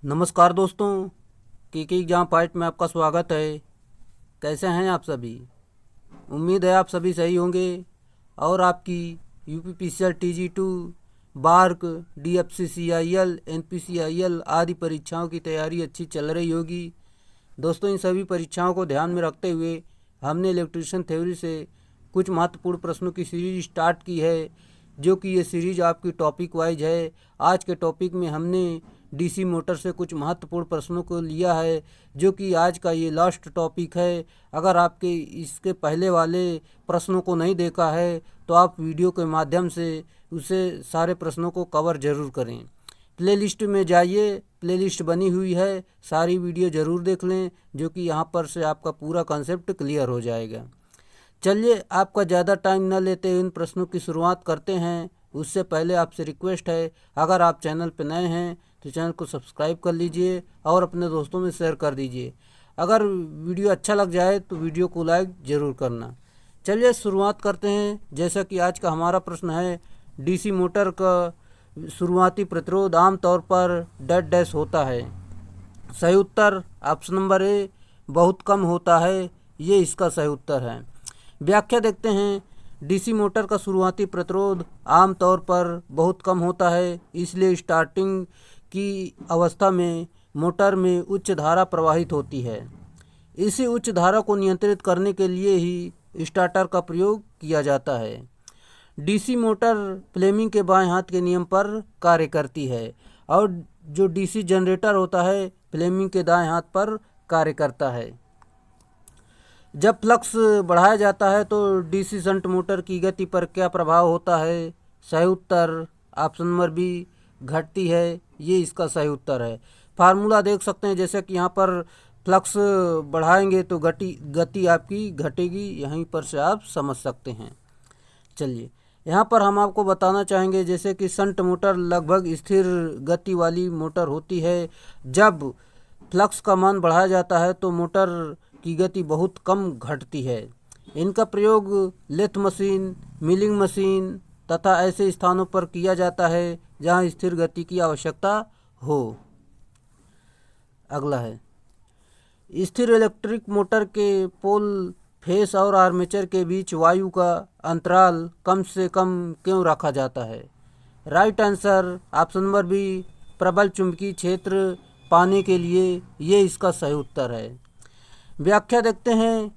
नमस्कार दोस्तों, के एग्जाम पॉइंट में आपका स्वागत है। कैसे हैं आप सभी? उम्मीद है आप सभी सही होंगे और आपकी UPPCL TG 2, BARC, DFCCIL, NPCIL आदि परीक्षाओं की तैयारी अच्छी चल रही होगी। दोस्तों, इन सभी परीक्षाओं को ध्यान में रखते हुए हमने इलेक्ट्रिशियन थ्योरी से कुछ महत्वपूर्ण प्रश्नों की सीरीज स्टार्ट की है, जो कि ये सीरीज आपकी टॉपिक वाइज है। आज के टॉपिक में हमने डीसी मोटर से कुछ महत्वपूर्ण प्रश्नों को लिया है, जो कि आज का ये लास्ट टॉपिक है। अगर आपके इसके पहले वाले प्रश्नों को नहीं देखा है तो आप वीडियो के माध्यम से उसे सारे प्रश्नों को कवर ज़रूर करें। प्लेलिस्ट में जाइए, प्लेलिस्ट बनी हुई है, सारी वीडियो ज़रूर देख लें, जो कि यहाँ पर से आपका पूरा कॉन्सेप्ट क्लियर हो जाएगा। चलिए, आपका ज़्यादा टाइम न लेते हुए इन प्रश्नों की शुरुआत करते हैं। उससे पहले आपसे रिक्वेस्ट है, अगर आप चैनल पर नए हैं तो चैनल को सब्सक्राइब कर लीजिए और अपने दोस्तों में शेयर कर दीजिए। अगर वीडियो अच्छा लग जाए तो वीडियो को लाइक ज़रूर करना। चलिए शुरुआत करते हैं। जैसा कि आज का हमारा प्रश्न है, डीसी मोटर का शुरुआती प्रतिरोध आमतौर पर डेड डैश होता है। सही उत्तर ऑप्शन नंबर ए, बहुत कम होता है। ये इसका सही उत्तर है। व्याख्या देखते हैं। डीसी मोटर का शुरुआती प्रतिरोध आमतौर पर बहुत कम होता है, इसलिए स्टार्टिंग की अवस्था में मोटर में उच्च धारा प्रवाहित होती है। इसी उच्च धारा को नियंत्रित करने के लिए ही स्टार्टर का प्रयोग किया जाता है। डीसी मोटर फ्लेमिंग के बाएं हाथ के नियम पर कार्य करती है और जो डीसी जनरेटर होता है फ्लेमिंग के दाएं हाथ पर कार्य करता है। जब फ्लक्स बढ़ाया जाता है तो डीसी शंट मोटर की गति पर क्या प्रभाव होता है? सही उत्तर ऑप्शन नंबर बी, घटती है। ये इसका सही उत्तर है। फार्मूला देख सकते हैं, जैसे कि यहाँ पर फ्लक्स बढ़ाएंगे तो गति आपकी घटेगी, यहीं पर से आप समझ सकते हैं। चलिए, यहाँ पर हम आपको बताना चाहेंगे, जैसे कि शंट मोटर लगभग स्थिर गति वाली मोटर होती है। जब फ्लक्स का मान बढ़ाया जाता है तो मोटर की गति बहुत कम घटती है। इनका प्रयोग लेथ मशीन, मिलिंग मशीन तथा ऐसे स्थानों पर किया जाता है जहाँ स्थिर गति की आवश्यकता हो। अगला है, स्थिर इलेक्ट्रिक मोटर के पोल फेस और आर्मेचर के बीच वायु का अंतराल कम से कम क्यों रखा जाता है? Right answer option number B, प्रबल चुंबकीय क्षेत्र पाने के लिए। ये इसका सही उत्तर है। व्याख्या देखते हैं।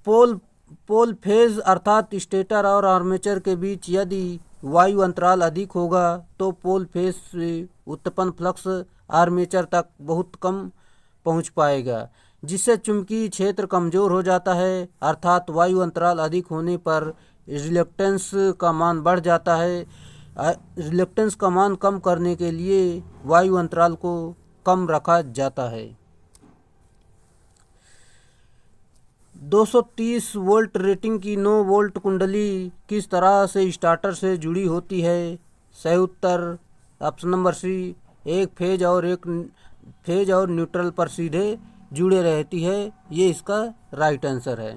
पोल फेज अर्थात स्टेटर और आर्मेचर के बीच यदि वायु अंतराल अधिक होगा तो पोल फेज से उत्पन्न फ्लक्स आर्मेचर तक बहुत कम पहुंच पाएगा, जिससे चुंबकीय क्षेत्र कमज़ोर हो जाता है। अर्थात वायु अंतराल अधिक होने पर रिलक्टेंस का मान बढ़ जाता है। रिलक्टेंस का मान कम करने के लिए वायु अंतराल को कम रखा जाता है। 230 वोल्ट रेटिंग की 9 वोल्ट कुंडली किस तरह से स्टार्टर से जुड़ी होती है? सही उत्तर ऑप्शन नंबर सी, एक फेज और न्यूट्रल पर सीधे जुड़े रहती है। ये इसका राइट आंसर है।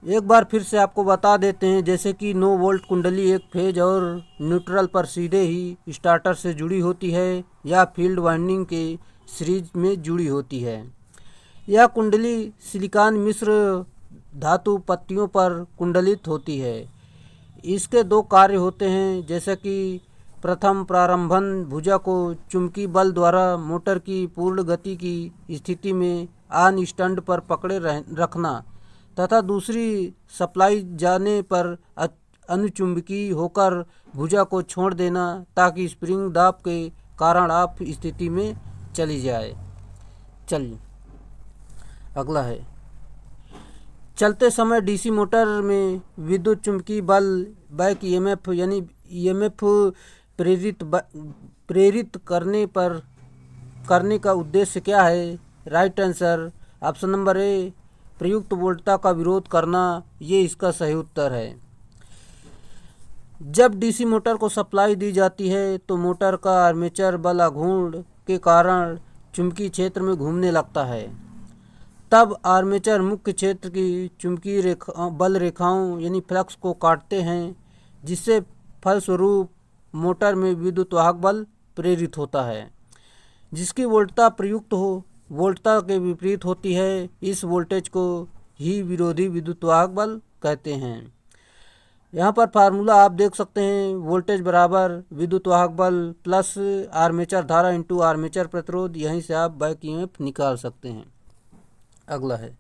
एक बार फिर से आपको बता देते हैं, जैसे कि 9 वोल्ट कुंडली एक फेज और न्यूट्रल पर सीधे ही स्टार्टर से जुड़ी होती है या फील्ड वाइंडिंग के सीरीज में जुड़ी होती है। यह कुंडली सिलिकॉन मिश्र धातु पत्तियों पर कुंडलित होती है। इसके दो कार्य होते हैं, जैसे कि प्रथम, प्रारंभन भुजा को चुंबकीय बल द्वारा मोटर की पूर्ण गति की स्थिति में ऑन स्टैंड पर पकड़े रखना तथा दूसरी, सप्लाई जाने पर अनुचुंबकीय होकर भुजा को छोड़ देना ताकि स्प्रिंग दाब के कारण आप स्थिति में चली जाए। चलिए, अगला है, चलते समय डीसी मोटर में विद्युत चुंबकीय बल बैक ईएमएफ यानी ईएमएफ प्रेरित करने का उद्देश्य क्या है? राइट आंसर ऑप्शन नंबर ए, प्रयुक्त वोल्टता का विरोध करना। ये इसका सही उत्तर है। जब डीसी मोटर को सप्लाई दी जाती है तो मोटर का आर्मेचर बल आघूर्ण के कारण चुंबकीय क्षेत्र में घूमने लगता है। तब आर्मेचर मुख्य क्षेत्र की चुंबकीय बल रेखाओं यानी फ्लक्स को काटते हैं, जिससे फलस्वरूप मोटर में विद्युत वाहक बल प्रेरित होता है, जिसकी वोल्टता प्रयुक्त हो वोल्टता के विपरीत होती है। इस वोल्टेज को ही विरोधी विद्युतवाहक बल कहते हैं। यहाँ पर फार्मूला आप देख सकते हैं, वोल्टेज बराबर विद्युतवाहक बल प्लस आर्मेचर धारा इंटू आर्मेचर प्रतिरोध। यहीं से आप बैक ईएमएफ निकाल सकते हैं। अगला है,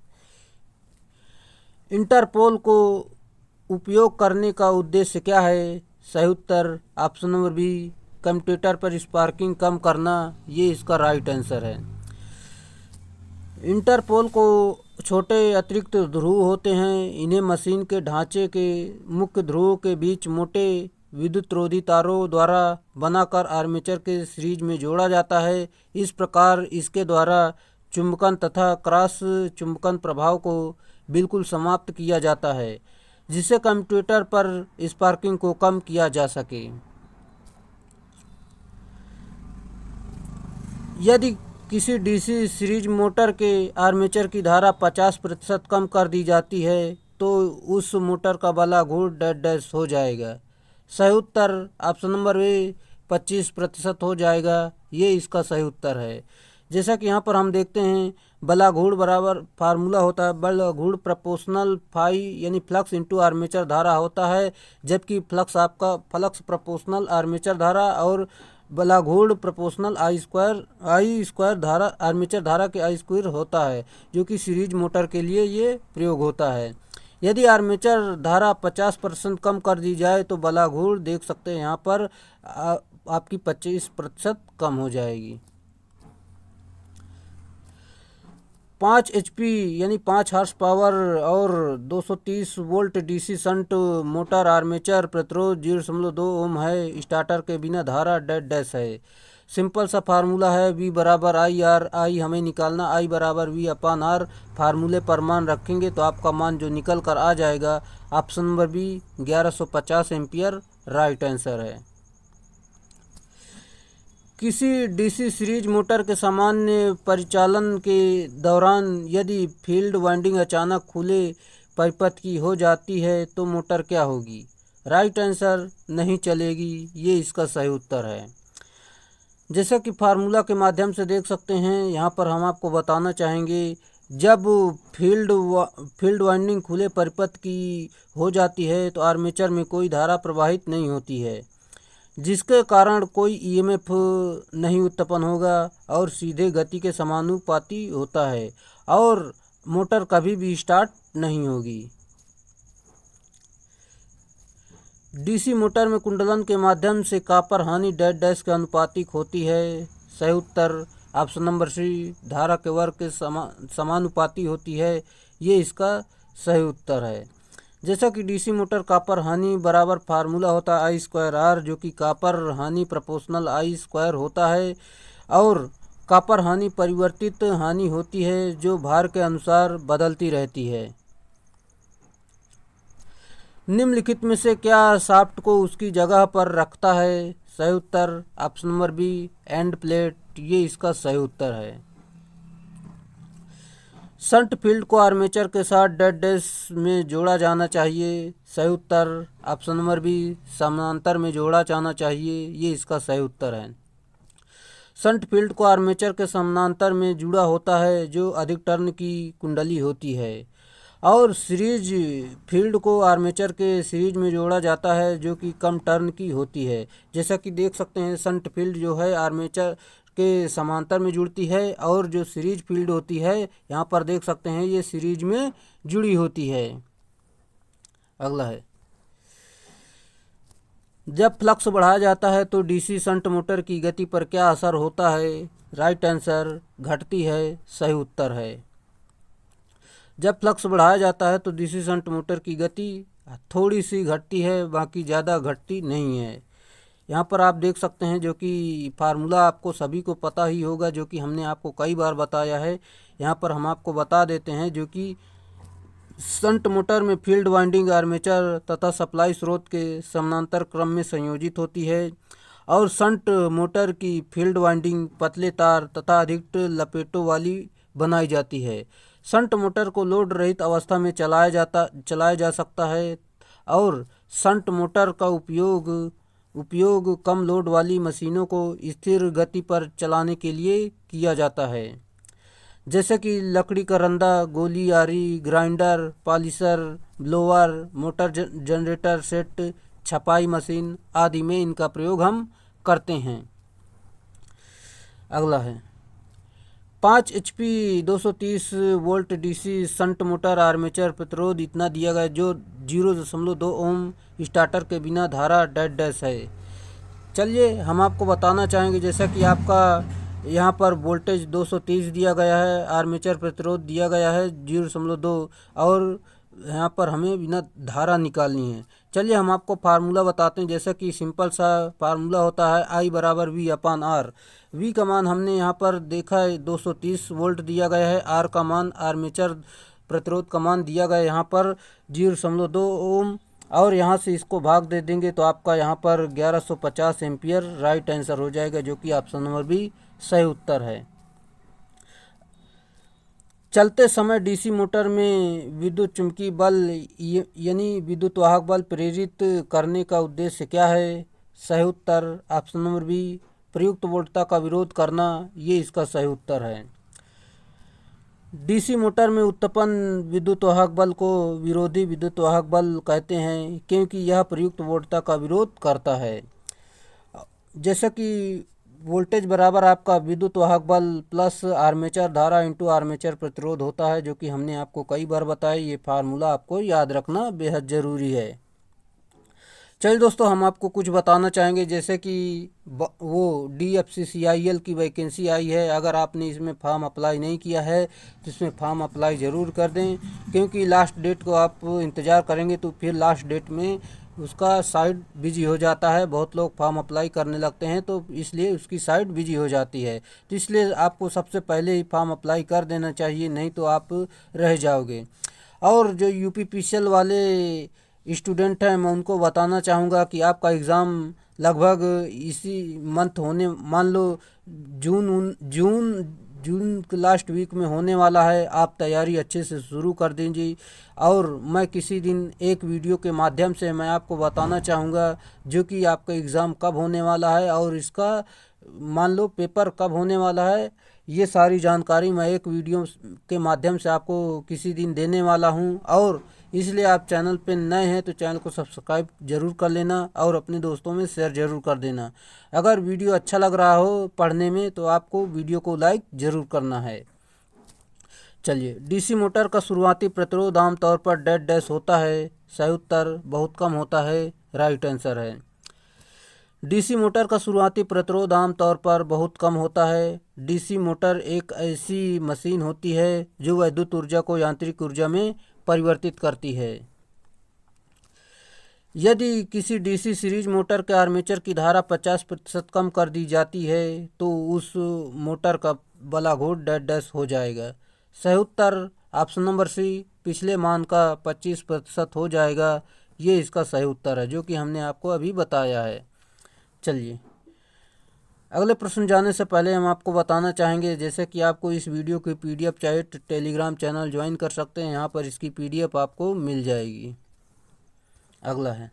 इंटरपोल को उपयोग करने का उद्देश्य क्या है? सही उत्तर ऑप्शन नंबर बी, कम्यूटेटर पर स्पार्किंग कम करना। ये इसका राइट आंसर है। इंटरपोल को छोटे अतिरिक्त ध्रुव होते हैं। इन्हें मशीन के ढांचे के मुख्य ध्रुवों के बीच मोटे विद्युतरोधी तारों द्वारा बनाकर आर्मेचर के सीरीज में जोड़ा जाता है। इस प्रकार इसके द्वारा चुंबकन तथा क्रॉस चुंबकन प्रभाव को बिल्कुल समाप्त किया जाता है, जिससे कम्यूटेटर पर स्पार्किंग को कम किया जा सके। यदि किसी डीसी सीरीज मोटर के आर्मेचर की धारा 50% कम कर दी जाती है तो उस मोटर का बला घूर डैश डैश हो जाएगा। सही उत्तर ऑप्शन नंबर ए 25% हो जाएगा। ये इसका सही उत्तर है। जैसा कि यहाँ पर हम देखते हैं, बला घूर बराबर फार्मूला होता है बला घूर प्रोपोर्शनल फाई यानी फ्लक्स इंटू आर्मेचर धारा होता है, जबकि फ्लक्स आपका फ्लक्स प्रोपोर्शनल आर्मेचर धारा और बलाघूर्ण प्रोपोर्शनल आई स्क्वायर धारा आर्मेचर धारा के आई स्क्वायर होता है, जो कि सीरीज मोटर के लिए ये प्रयोग होता है। यदि आर्मेचर धारा 50% कम कर दी जाए तो बलाघूर्ण देख सकते हैं यहाँ पर आपकी 25% कम हो जाएगी। 5 HP यानी 5 हॉर्स पावर और 230 volt DC shunt motor armature प्रतिरोध 0.2 ओम है। स्टार्टर के बिना धारा डैश डैश है। सिंपल सा फार्मूला है, V बराबर आई आर। आई हमें निकालना, I बराबर V अपान आर। फार्मूले पर मान रखेंगे तो आपका मान जो निकल कर आ जाएगा option number B 1150 ampere right answer है। किसी डीसी सीरीज मोटर के सामान्य परिचालन के दौरान यदि फील्ड वाइंडिंग अचानक खुले परिपथ की हो जाती है तो मोटर क्या होगी? राइट आंसर नहीं चलेगी। ये इसका सही उत्तर है। जैसा कि फार्मूला के माध्यम से देख सकते हैं, यहाँ पर हम आपको बताना चाहेंगे, जब फील्ड वाइंडिंग खुले परिपथ की हो जाती है तो आर्मेचर में कोई धारा प्रवाहित नहीं होती है, जिसके कारण कोई ईएमएफ नहीं उत्पन्न होगा और सीधे गति के समानुपाती होता है और मोटर कभी भी स्टार्ट नहीं होगी। डीसी मोटर में कुंडलन के माध्यम से कॉपर हानि डैश डैश के अनुपातिक होती है। सही उत्तर ऑप्शन नंबर सी, धारा के वर्ग के समानुपाती होती है। ये इसका सही उत्तर है। जैसा कि डीसी मोटर कॉपर हानि बराबर फार्मूला होता है आई स्क्वायर आर, जो कि कॉपर हानि प्रोपोर्शनल आई स्क्वायर होता है और कॉपर हानि परिवर्तित हानि होती है जो भार के अनुसार बदलती रहती है। निम्नलिखित में से क्या शाफ्ट को उसकी जगह पर रखता है? सही उत्तर option number B and plate. ये इसका सही उत्तर है। शंट फील्ड को आर्मेचर के साथ डैश डैश में जोड़ा जाना चाहिए। सही उत्तर ऑप्शन नंबर बी समानांतर में जोड़ा जाना चाहिए। ये इसका सही उत्तर है। शंट फील्ड को आर्मेचर के समानांतर में जुड़ा होता है जो अधिक टर्न की कुंडली होती है और सीरीज फील्ड को आर्मेचर के सीरीज में जोड़ा जाता है जो कि कम टर्न की होती है। जैसा कि देख सकते हैं, शंट फील्ड जो है आर्मेचर के समांतर में जुड़ती है और जो सीरीज फील्ड होती है यहाँ पर देख सकते हैं ये सीरीज में जुड़ी होती है। अगला है, जब फ्लक्स बढ़ाया जाता है तो डीसी शंट मोटर की गति पर क्या असर होता है? राइट आंसर घटती है। सही उत्तर है। जब फ्लक्स बढ़ाया जाता है तो डीसी शंट मोटर की गति थोड़ी सी घटती है, बाकी ज़्यादा घटती नहीं है। यहाँ पर आप देख सकते हैं, जो कि फार्मूला आपको सभी को पता ही होगा, जो कि हमने आपको कई बार बताया है। यहाँ पर हम आपको बता देते हैं, जो कि शंट मोटर में फील्ड वाइंडिंग आर्मेचर तथा सप्लाई स्रोत के समानांतर क्रम में संयोजित होती है और शंट मोटर की फील्ड वाइंडिंग पतले तार तथा अधिक लपेटों वाली बनाई जाती है। शंट मोटर को लोड रहित अवस्था में चलाया जा सकता है और शंट मोटर का उपयोग उपयोग कम लोड वाली मशीनों को स्थिर गति पर चलाने के लिए किया जाता है, जैसे कि लकड़ी का रंदा, गोली आरी, grinder, polisher, blower, motor generator set, छपाई मशीन आदि में इनका प्रयोग हम करते हैं। अगला है 5 HP 230 volt DC shunt motor armature प्रतिरोध इतना दिया गया जो 0.2 ओम स्टार्टर के बिना धारा डैश डैश है। चलिए हम आपको बताना चाहेंगे, जैसा कि आपका यहाँ पर वोल्टेज 230 दिया गया है, आर्मेचर प्रतिरोध दिया गया है 0.2 और यहाँ पर हमें बिना धारा निकालनी है। चलिए हम आपको फार्मूला बताते हैं, जैसा कि सिंपल सा फार्मूला होता है I बराबर V/R। V का मान हमने यहाँ पर देखा है 230 वोल्ट दिया गया है, R का मान आर्मेचर प्रतिरोध का मान दिया गया है यहाँ पर 0.2 ओम और यहाँ से इसको भाग दे देंगे तो आपका यहाँ पर 1150 एम्पियर राइट आंसर हो जाएगा, जो कि ऑप्शन नंबर बी सही उत्तर है। चलते समय डीसी मोटर में विद्युत चुंबकीय बल यानी विद्युत वाहक बल प्रेरित करने का उद्देश्य क्या है? सही उत्तर ऑप्शन नंबर बी प्रयुक्त वोल्टता का विरोध करना, ये इसका सही उत्तर है। डीसी मोटर में उत्पन्न विद्युत वाहक बल को विरोधी विद्युत वाहक बल कहते हैं, क्योंकि यह प्रयुक्त वोल्टता का विरोध करता है। जैसा कि वोल्टेज बराबर आपका विद्युत वाहक बल प्लस आर्मेचर धारा इंटू आर्मेचर प्रतिरोध होता है, जो कि हमने आपको कई बार बताया। ये फार्मूला आपको याद रखना बेहद ज़रूरी है। चलिए दोस्तों, हम आपको कुछ बताना चाहेंगे, जैसे कि वो DFCCIL की वैकेंसी आई है। अगर आपने इसमें फॉर्म अप्लाई नहीं किया है तो इसमें फॉर्म अप्लाई ज़रूर कर दें, क्योंकि लास्ट डेट को आप इंतज़ार करेंगे तो फिर लास्ट डेट में उसका साइट बिजी हो जाता है। बहुत लोग फॉर्म अप्लाई करने लगते हैं तो इसलिए उसकी साइट बिजी हो जाती है, तो इसलिए आपको सबसे पहले ही फॉर्म अप्लाई कर देना चाहिए, नहीं तो आप रह जाओगे। और जो UPPCL वाले स्टूडेंट हैं, मैं उनको बताना चाहूँगा कि आपका एग्ज़ाम लगभग इसी मंथ होने, मान लो जून के लास्ट वीक में होने वाला है। आप तैयारी अच्छे से शुरू कर दीजिए और मैं किसी दिन एक वीडियो के माध्यम से मैं आपको बताना चाहूँगा जो कि आपका एग्ज़ाम कब होने वाला है और इसका मान लो पेपर कब होने वाला है। ये सारी जानकारी मैं एक वीडियो के माध्यम से आपको किसी दिन देने वाला हूँ, और इसलिए आप चैनल पे नए हैं तो चैनल को सब्सक्राइब जरूर कर लेना और अपने दोस्तों में शेयर जरूर कर देना। अगर वीडियो अच्छा लग रहा हो पढ़ने में तो आपको वीडियो को लाइक जरूर करना है। चलिए, डीसी मोटर का शुरुआती प्रतिरोध आमतौर पर डैश डैश होता है। सही उत्तर बहुत कम होता है, राइट आंसर है। डीसी मोटर का शुरुआती प्रतिरोध आमतौर पर बहुत कम होता है। डीसी मोटर एक ऐसी मशीन होती है जो विद्युत ऊर्जा को यांत्रिक ऊर्जा में परिवर्तित करती है। यदि किसी डीसी सीरीज मोटर के आर्मेचर की धारा 50% कम कर दी जाती है तो उस मोटर का बला घोट डैश डैश हो जाएगा। सही उत्तर ऑप्शन नंबर सी पिछले मान का 25% हो जाएगा। ये इसका सही उत्तर है, जो कि हमने आपको अभी बताया है। चलिए, अगले प्रश्न जाने से पहले हम आपको बताना चाहेंगे, जैसे कि आपको इस वीडियो की PDF चाहिए तो टेलीग्राम चैनल ज्वाइन कर सकते हैं, यहाँ पर इसकी PDF आपको मिल जाएगी। अगला है,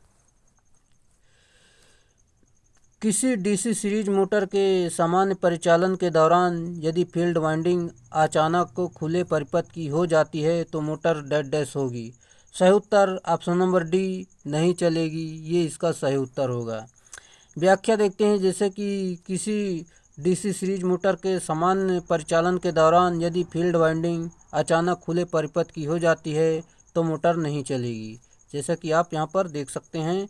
किसी डीसी सीरीज मोटर के सामान्य परिचालन के दौरान यदि फील्ड वाइंडिंग अचानक खुले परिपथ की हो जाती है तो मोटर डैश डैश होगी। सही उत्तर ऑप्शन नंबर डी नहीं चलेगी, ये इसका सही उत्तर होगा। व्याख्या देखते हैं, जैसे कि किसी डीसी सीरीज मोटर के सामान्य परिचालन के दौरान यदि फील्ड वाइंडिंग अचानक खुले परिपथ की हो जाती है तो मोटर नहीं चलेगी, जैसा कि आप यहाँ पर देख सकते हैं।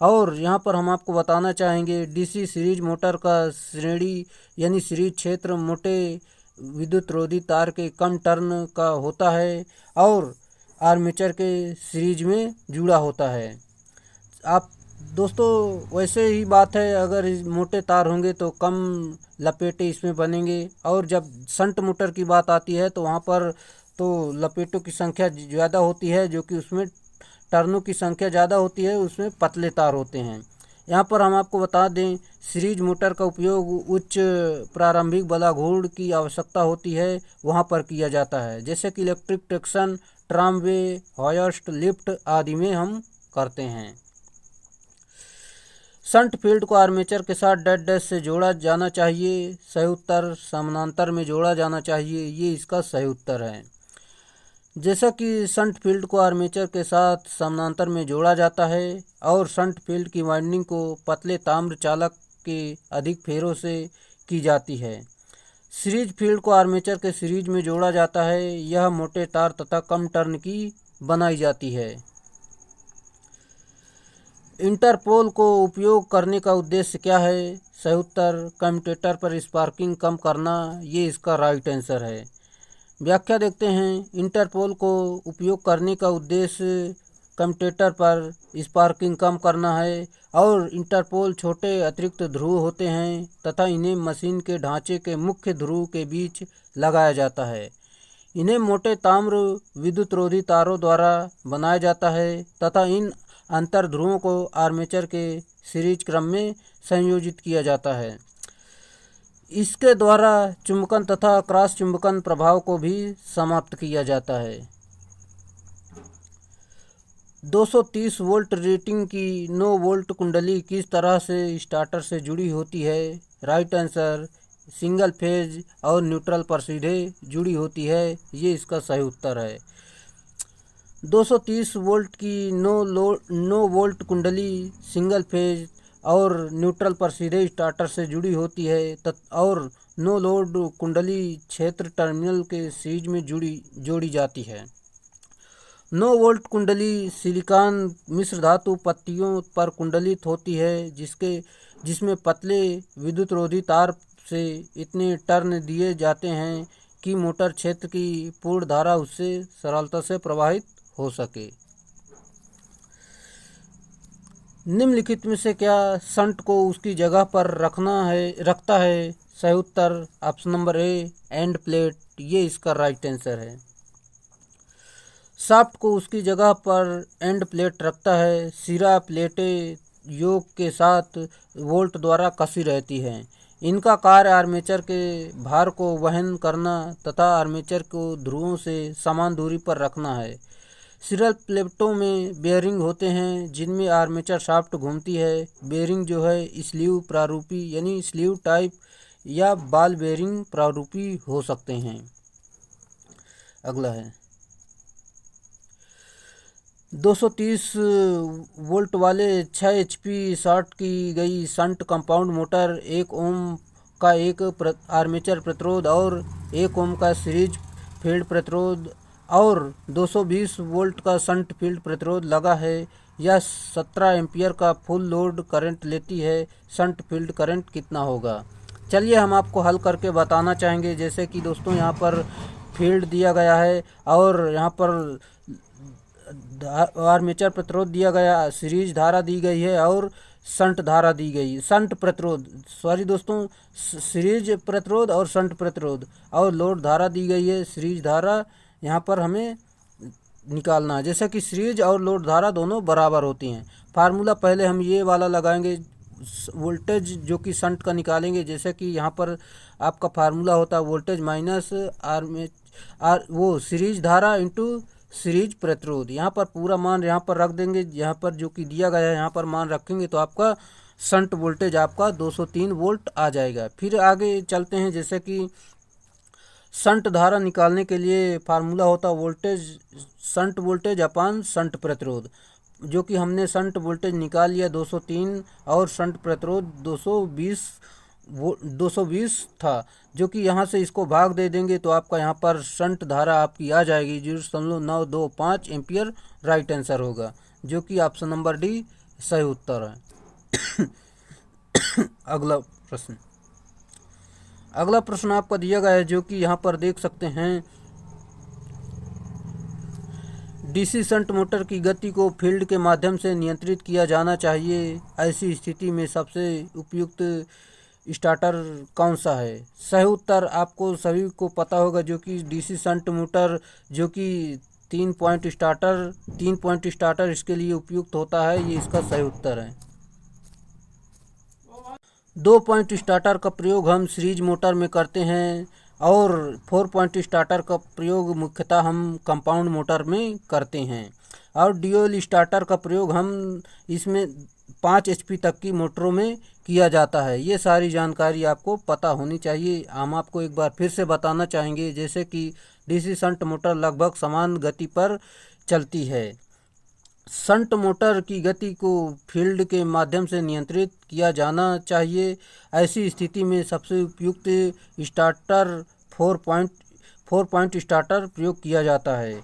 और यहाँ पर हम आपको बताना चाहेंगे, डीसी सीरीज मोटर का श्रेणी यानी सीरीज क्षेत्र मोटे विद्युत रोधी तार के कम टर्न का होता है और आर्मेचर के सीरीज में जुड़ा होता है। आप दोस्तों वैसे ही बात है, अगर मोटे तार होंगे तो कम लपेटे इसमें बनेंगे, और जब शंट मोटर की बात आती है तो वहाँ पर तो लपेटों की संख्या ज़्यादा होती है, जो कि उसमें टर्नों की संख्या ज़्यादा होती है, उसमें पतले तार होते हैं। यहाँ पर हम आपको बता दें, सीरीज मोटर का उपयोग उच्च प्रारंभिक बलाघूर्ण की आवश्यकता होती है वहाँ पर किया जाता है, जैसे कि इलेक्ट्रिक ट्रैक्शन, ट्रामवे, हॉयस्ट, लिफ्ट आदि में हम करते हैं। शंट फील्ड को आर्मेचर के साथ डैश डैश से जोड़ा जाना चाहिए। सही उत्तर समानांतर में जोड़ा जाना चाहिए, ये इसका सही उत्तर है। जैसा कि शंट फील्ड को आर्मेचर के साथ समानांतर में जोड़ा जाता है और शंट फील्ड की वाइंडिंग को पतले ताम्र चालक के अधिक फेरों से की जाती है। सीरीज फील्ड को आर्मेचर के सीरीज में जोड़ा जाता है। यह मोटे तार तथा कम टर्न की बनाई जाती है। इंटरपोल को उपयोग करने का उद्देश्य क्या है? सही उत्तर कम्यूटेटर पर स्पार्किंग कम करना, ये इसका राइट आंसर है। व्याख्या देखते हैं। इंटरपोल को उपयोग करने का उद्देश्य कम्यूटेटर पर स्पार्किंग कम करना है और इंटरपोल छोटे अतिरिक्त ध्रुव होते हैं तथा इन्हें मशीन के ढांचे के मुख्य ध्रुव के बीच लगाया जाता है। इन्हें मोटे ताम्र विद्युत रोधी तारों द्वारा बनाया जाता है तथा इन अंतर ध्रुवों को आर्मेचर के सीरीज क्रम में संयोजित किया जाता है। इसके द्वारा चुंबकन तथा क्रॉस चुंबकन प्रभाव को भी समाप्त किया जाता है। 230 वोल्ट रेटिंग की 9 वोल्ट कुंडली किस तरह से स्टार्टर से जुड़ी होती है? राइट आंसर सिंगल फेज और न्यूट्रल पर सीधे जुड़ी होती है, ये इसका सही उत्तर है। 230 वोल्ट की 9 वोल्ट कुंडली सिंगल फेज और न्यूट्रल पर सीधे स्टार्टर से जुड़ी होती है और नो लोड कुंडली क्षेत्र टर्मिनल के सीरीज में जोड़ी जाती है। 9 वोल्ट कुंडली सिलिकॉन मिश्र धातु पत्तियों पर कुंडलित होती है जिसमें पतले विद्युत रोधी तार से इतने टर्न दिए जाते हैं कि मोटर क्षेत्र की पूर्ण धारा उससे सरलता से प्रवाहित हो सके। निम्नलिखित में से क्या शंट को उसकी जगह पर रखता है? सही उत्तर option number A and plate, ये इसका राइट आंसर है। शाफ्ट को उसकी जगह पर एंड प्लेट रखता है। सिरा प्लेटें योक के साथ वोल्ट द्वारा कसी रहती हैं। इनका कार्य आर्मेचर के भार को वहन करना तथा आर्मेचर को ध्रुवों से समान दूरी पर रखना है। सिरल प्लेटों में बेयरिंग होते हैं जिनमें आर्मेचर शाफ्ट घूमती है। बेयरिंग जो है स्लीव प्रारूपी यानी स्लीव टाइप या बॉल बेयरिंग प्रारूपी हो सकते हैं। अगला है 230 वोल्ट वाले 6 HP शॉर्ट की गई शंट कंपाउंड मोटर 1 ओम का एक आर्मेचर प्रतिरोध और 1 ओम का सीरीज फील्ड प्रतिरोध और 220 वोल्ट का शंट फील्ड प्रतिरोध लगा है। यह 17 एम्पियर का फुल लोड करंट लेती है। शंट फील्ड करंट कितना होगा? चलिए हम आपको हल करके बताना चाहेंगे। जैसे कि दोस्तों यहाँ पर फील्ड दिया गया है और यहाँ पर आर्मेचर प्रतिरोध दिया गया, सीरीज धारा दी गई है और शंट धारा दी गई, शंट प्रतिरोध सॉरी दोस्तों सीरीज प्रतिरोध और शंट प्रतिरोध और लोड धारा दी गई है। सीरीज धारा यहाँ पर हमें निकालना है। जैसे कि सीरीज और लोड धारा दोनों बराबर होती हैं। फार्मूला पहले हम ये वाला लगाएंगे, वोल्टेज जो कि शंट का निकालेंगे। जैसे कि यहाँ पर आपका फार्मूला होता है वोल्टेज माइनस वो सीरीज धारा इंटू सीरीज प्रतिरोध। यहाँ पर पूरा मान यहाँ पर रख देंगे। यहाँ पर जो कि दिया गया है यहाँ पर मान रखेंगे तो आपका शंट वोल्टेज आपका 203 वोल्ट आ जाएगा। फिर आगे चलते हैं। जैसे कि शंट धारा निकालने के लिए फार्मूला होता वोल्टेज शंट वोल्टेज अपान शंट प्रतिरोध, जो कि हमने शंट वोल्टेज निकाल लिया 203 और शंट प्रतिरोध 220 था, जो कि यहाँ से इसको भाग दे देंगे तो आपका यहाँ पर शंट धारा आपकी आ जाएगी 0.925 एम्पियर। राइट आंसर होगा, जो कि ऑप्शन नंबर डी सही उत्तर है। अगला प्रश्न आपका दिया गया है, जो कि यहाँ पर देख सकते हैं। डीसी शंट मोटर की गति को फील्ड के माध्यम से नियंत्रित किया जाना चाहिए। ऐसी स्थिति में सबसे उपयुक्त स्टार्टर कौन सा है? सही उत्तर आपको सभी को पता होगा, जो कि डीसी शंट मोटर जो कि 3 पॉइंट स्टार्टर इसके लिए उपयुक्त होता है। ये इसका सही उत्तर है। 2 पॉइंट स्टार्टर का प्रयोग हम सीरीज मोटर में करते हैं और 4 पॉइंट स्टार्टर का प्रयोग मुख्यतः हम कंपाउंड मोटर में करते हैं और ड्यूल स्टार्टर का प्रयोग हम इसमें 5 HP तक की मोटरों में किया जाता है। ये सारी जानकारी आपको पता होनी चाहिए। हम आपको एक बार फिर से बताना चाहेंगे, जैसे कि डीसी शंट मोटर लगभग समान गति पर चलती है। शंट मोटर की गति को फील्ड के माध्यम से नियंत्रित किया जाना चाहिए। ऐसी स्थिति में सबसे उपयुक्त स्टार्टर 4 पॉइंट स्टार्टर प्रयोग किया जाता है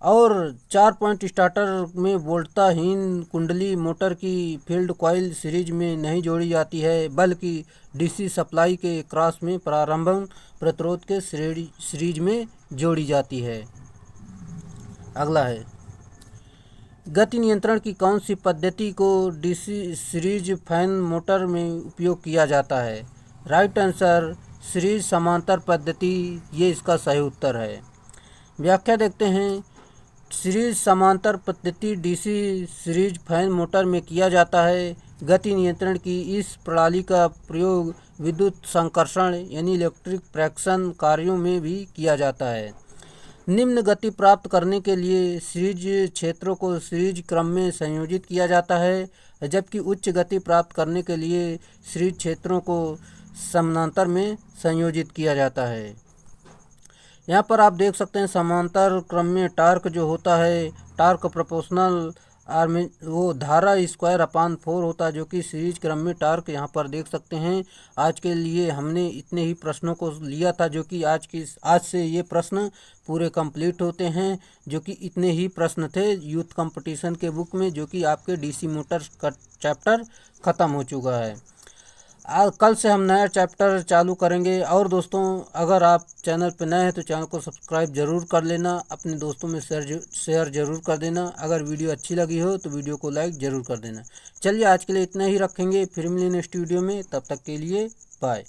और 4 पॉइंट स्टार्टर में वोल्टताहीन कुंडली मोटर की फील्ड कॉइल सीरीज में नहीं जोड़ी जाती है, बल्कि डीसी सप्लाई के क्रॉस में प्रारंभ प्रतिरोध के सीरीज में जोड़ी जाती है। अगला है, गति नियंत्रण की कौन सी पद्धति को डीसी सीरीज फैन मोटर में उपयोग किया जाता है? राइट आंसर सीरीज समांतर पद्धति, ये इसका सही उत्तर है। व्याख्या देखते हैं। सीरीज समांतर पद्धति डीसी सीरीज फैन मोटर में किया जाता है। गति नियंत्रण की इस प्रणाली का प्रयोग विद्युत संकर्षण यानी इलेक्ट्रिक फ्रैक्शन कार्यों में भी किया जाता है। निम्न गति प्राप्त करने के लिए सीरीज क्षेत्रों को सीरीज क्रम में संयोजित किया जाता है, जबकि उच्च गति प्राप्त करने के लिए सीरीज क्षेत्रों को समानांतर में संयोजित किया जाता है। यहाँ पर आप देख सकते हैं समांतर क्रम में टार्क जो होता है, टार्क प्रोपोर्शनल वो धारा स्क्वायर अपान 4 होता है, जो कि सीरीज क्रम में टार्क यहाँ पर देख सकते हैं। आज के लिए हमने इतने ही प्रश्नों को लिया था, जो कि आज से ये प्रश्न पूरे कंप्लीट होते हैं, जो कि इतने ही प्रश्न थे यूथ कंपटीशन के बुक में, जो कि आपके डीसी मोटर्स का चैप्टर ख़त्म हो चुका है। कल से हम नया चैप्टर चालू करेंगे। और दोस्तों, अगर आप चैनल पर नए हैं तो चैनल को सब्सक्राइब ज़रूर कर लेना, अपने दोस्तों में शेयर ज़रूर कर देना। अगर वीडियो अच्छी लगी हो तो वीडियो को लाइक ज़रूर कर देना। चलिए आज के लिए इतना ही रखेंगे, फिर मिलेंगे नेक्स्ट वीडियो में। तब तक के लिए बाय।